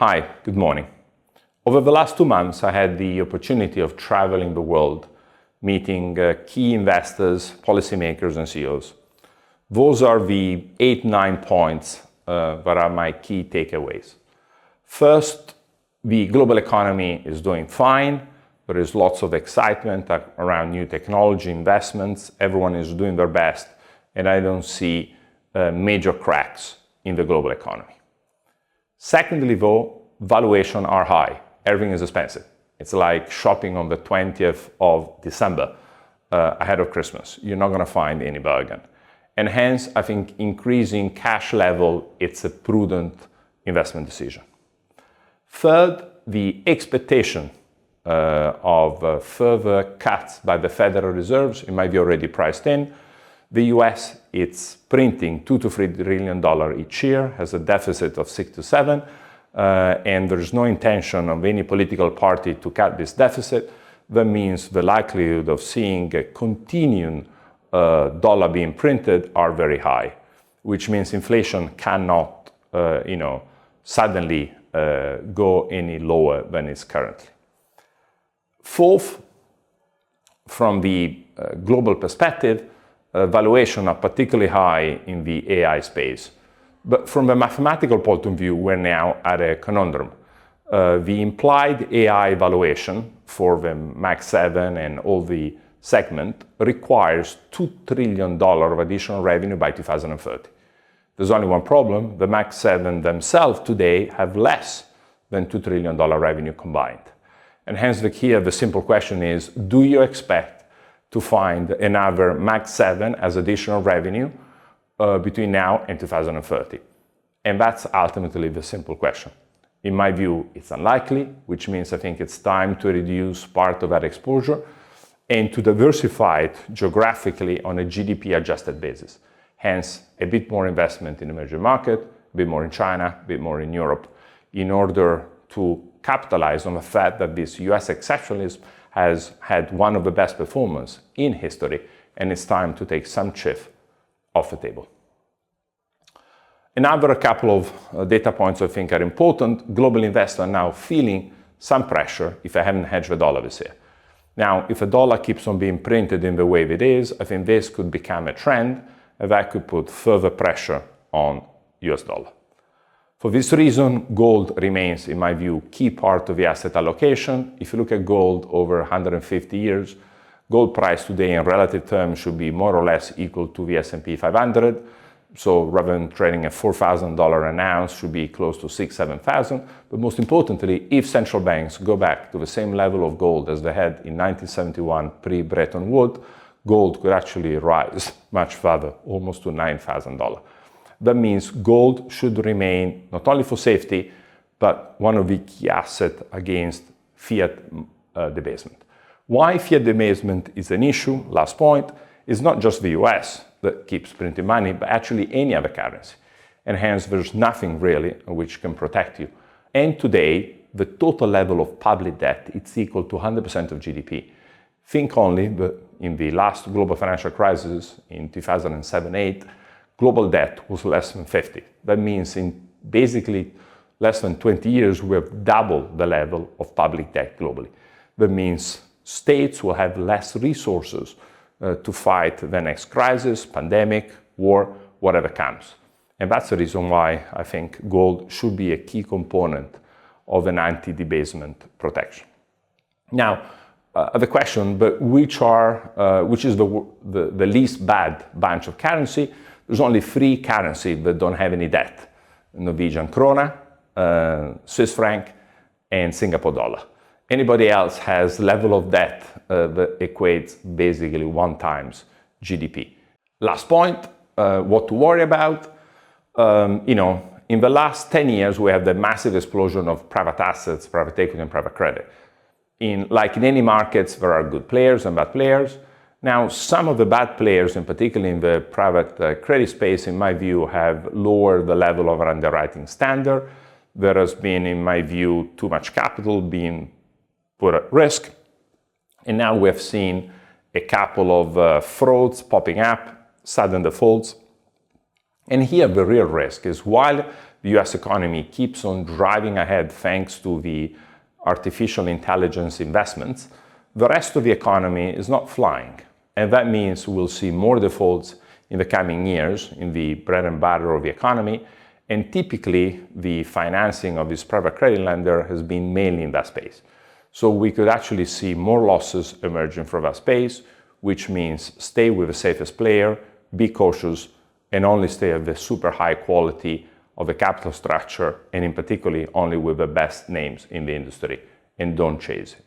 Hi, good morning. Over the last 2 months, I had the opportunity of traveling the world, meeting key investors, policymakers, and CEOs. Those are the 8-9 points that are my key takeaways. First, the global economy is doing fine. There is lots of excitement around new technology investments. Everyone is doing their best, and I don't see major cracks in the global economy. Secondly, though, valuations are high. Everything is expensive. It's like shopping on the 20th of December ahead of Christmas. You're not going to find any bargain. And hence, I think increasing cash level, it's a prudent investment decision. Third, the expectation of further cuts by the Federal Reserve, it might be already priced in. The US, it's printing $2 to $3 trillion each year, has a deficit of 6 to 7, and there's no intention of any political party to cut this deficit. That means the likelihood of seeing a continuing dollar being printed are very high, which means inflation cannot, suddenly go any lower than it's currently. Fourth, from the global perspective, valuations are particularly high in the AI space. But from a mathematical point of view, we're now at a conundrum. The implied AI valuation for the Max 7 and all the segment requires $2 trillion of additional revenue by 2030. There's only one problem. The Max 7 themselves today have less than $2 trillion revenue combined. And hence the simple question is, do you expect to find another Max 7 as additional revenue between now and 2030? And that's ultimately the simple question. In my view, it's unlikely, which means I think it's time to reduce part of that exposure and to diversify it geographically on a GDP adjusted basis. Hence, a bit more investment in emerging market, a bit more in China, a bit more in Europe, in order to capitalize on the fact that this US exceptionalism has had one of the best performance in history, and it's time to take some chiff off the table. Another couple of data points I think are important. Global investors are now feeling some pressure if they haven't hedged the dollar this year. Now, if the dollar keeps on being printed in the way it is, I think this could become a trend, and that could put further pressure on US dollar. For this reason, gold remains, in my view, key part of the asset allocation. If you look at gold over 150 years, gold price today in relative terms should be more or less equal to the S&P 500. So rather than trading at $4,000 an ounce, should be close to $6,000, $7,000. But most importantly, if central banks go back to the same level of gold as they had in 1971 pre-Bretton Woods, gold could actually rise much further, almost to $9,000. That means gold should remain not only for safety, but one of the key assets against fiat debasement. Why fiat debasement is an issue, last point, is not just the US that keeps printing money, but actually any other currency. And hence there's nothing really which can protect you. And today, the total level of public debt, it's equal to 100% of GDP. Think only that in the last global financial crisis in 2007-8, global debt was less than 50. That means in basically less than 20 years, we have doubled the level of public debt globally. That means states will have less resources to fight the next crisis, pandemic, war, whatever comes. And that's the reason why I think gold should be a key component of an anti-debasement protection. Now, the question, but which is the least bad bunch of currency? There's only 3 currencies that don't have any debt: Norwegian krona, Swiss franc, and Singapore dollar. Anybody else has level of debt that equates basically 1 times GDP. Last point, what to worry about? In the last 10 years, we have the massive explosion of private assets, private equity, and private credit. Like in any markets, there are good players and bad players. Now, some of the bad players, in particular in the private credit space, in my view, have lowered the level of our underwriting standard. There has been, in my view, too much capital being put at risk. And now we have seen a couple of frauds popping up, sudden defaults. And here the real risk is while the US economy keeps on driving ahead thanks to the artificial intelligence investments, the rest of the economy is not flying. And that means we'll see more defaults in the coming years in the bread and butter of the economy. And typically, the financing of this private credit lender has been mainly in that space. So we could actually see more losses emerging from that space, which means stay with the safest player, be cautious, and only stay at the super high quality of the capital structure, and in particular, only with the best names in the industry, and don't chase it.